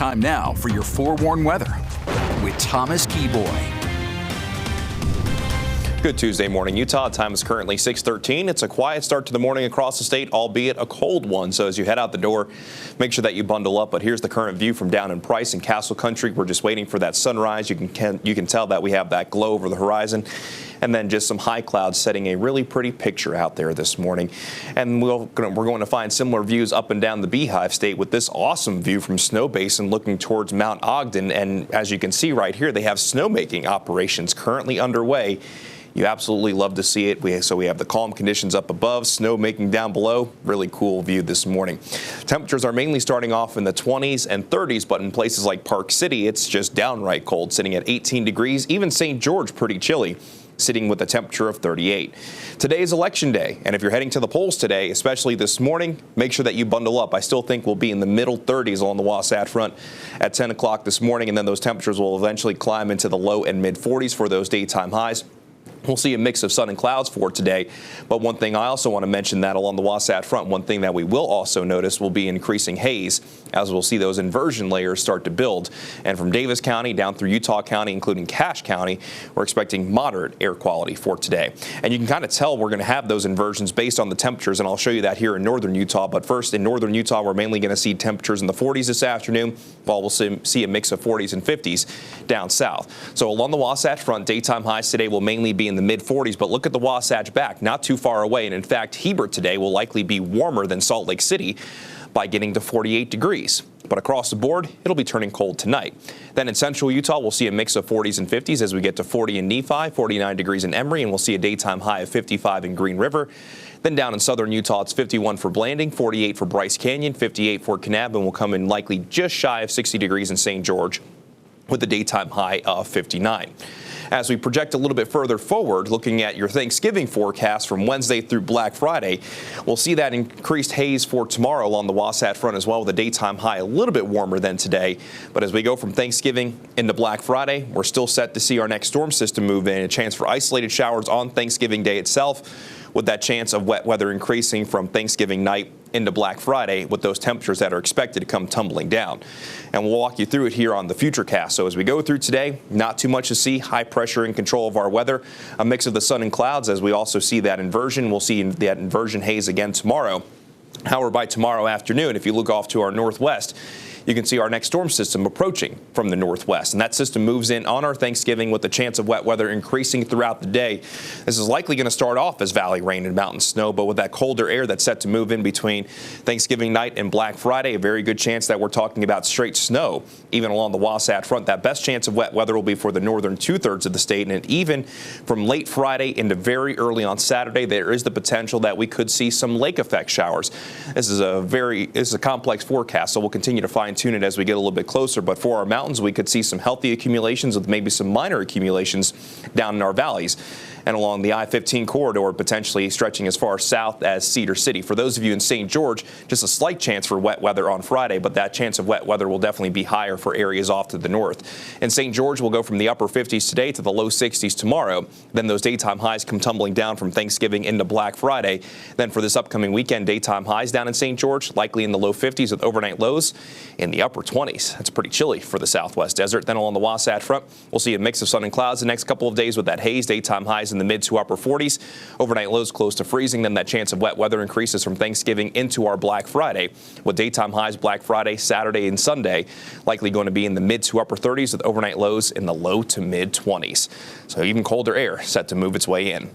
Time now for your forewarned weather with Thomas Keyboy. Good Tuesday morning, Utah. Time is currently 6:13. It's a quiet start to the morning across the state, albeit a cold one. So as you head out the door, make sure that you bundle up. But here's the current view from down in Price and Castle Country. We're just waiting for that sunrise. You can tell that we have that glow over the horizon. And then just some high clouds setting a really pretty picture out there this morning. And we're going to find similar views up and down the Beehive State with this awesome view from Snow Basin looking towards Mount Ogden. And as you can see right here, they have snowmaking operations currently underway. You absolutely love to see it. So we have the calm conditions up above, snow making down below. Really cool view this morning. Temperatures are mainly starting off in the 20s and 30s, but in places like Park City, it's just downright cold, sitting at 18 degrees. Even St. George, pretty chilly, sitting with a temperature of 38. Today is election day, and if you're heading to the polls today, especially this morning, make sure that you bundle up. I still think we'll be in the middle 30s along the Wasatch Front at 10 o'clock this morning, and then those temperatures will eventually climb into the low and mid 40s for those daytime highs. We'll see a mix of sun and clouds for today. But one thing I also want to mention that along the Wasatch Front, one thing that we will also notice will be increasing haze as we'll see those inversion layers start to build. And from Davis County down through Utah County, including Cache County, we're expecting moderate air quality for today. And you can kind of tell we're going to have those inversions based on the temperatures, and I'll show you that here in northern Utah. But first, in northern Utah, we're mainly going to see temperatures in the 40s this afternoon, while we'll see a mix of 40s and 50s down south. So along the Wasatch Front, daytime highs today will mainly be in the mid 40s, but look at the Wasatch back, not too far away. And in fact, Hebert today will likely be warmer than Salt Lake City by getting to 48 degrees. But across the board, it'll be turning cold tonight. Then in central Utah, we'll see a mix of 40s and 50s as we get to 40 in Nephi, 49 degrees in Emory, and we'll see a daytime high of 55 in Green River. Then down in southern Utah, it's 51 for Blanding, 48 for Bryce Canyon, 58 for Kanab, and we'll come in likely just shy of 60 degrees in St. George with a daytime high of 59. As we project a little bit further forward, looking at your Thanksgiving forecast from Wednesday through Black Friday, we'll see that increased haze for tomorrow along the Wasatch Front as well, with a daytime high a little bit warmer than today. But as we go from Thanksgiving into Black Friday, we're still set to see our next storm system move in, a chance for isolated showers on Thanksgiving Day itself, with that chance of wet weather increasing from Thanksgiving night into Black Friday with those temperatures that are expected to come tumbling down. And we'll walk you through it here on the Futurecast. So as we go through today, not too much to see, high pressure in control of our weather, a mix of the sun and clouds as we also see that inversion. We'll see that inversion haze again tomorrow. However, by tomorrow afternoon, if you look off to our northwest, you can see our next storm system approaching from the northwest. And that system moves in on our Thanksgiving with the chance of wet weather increasing throughout the day. This is likely going to start off as valley rain and mountain snow, but with that colder air that's set to move in between Thanksgiving night and Black Friday, a very good chance that we're talking about straight snow, even along the Wasatch Front. That best chance of wet weather will be for the northern two-thirds of the state, and even from late Friday into very early on Saturday, there is the potential that we could see some lake effect showers. This is a complex forecast, so we'll continue to fine-tune it as we get a little bit closer. But for our mountains, we could see some healthy accumulations with maybe some minor accumulations down in our valleys and along the I-15 corridor, potentially stretching as far south as Cedar City. For those of you in St. George, just a slight chance for wet weather on Friday, but that chance of wet weather will definitely be higher for areas off to the north. In St. George, we'll go from the upper 50s today to the low 60s tomorrow. Then those daytime highs come tumbling down from Thanksgiving into Black Friday. Then for this upcoming weekend, daytime highs down in St. George, likely in the low 50s with overnight lows in the upper 20s. That's pretty chilly for the Southwest Desert. Then along the Wasatch Front, we'll see a mix of sun and clouds the next couple of days with that haze, daytime highs in the mid to upper 40s, overnight lows close to freezing. Then that chance of wet weather increases from Thanksgiving into our Black Friday, with daytime highs Black Friday, Saturday, and Sunday likely going to be in the mid to upper 30s with overnight lows in the low to mid 20s. So even colder air set to move its way in.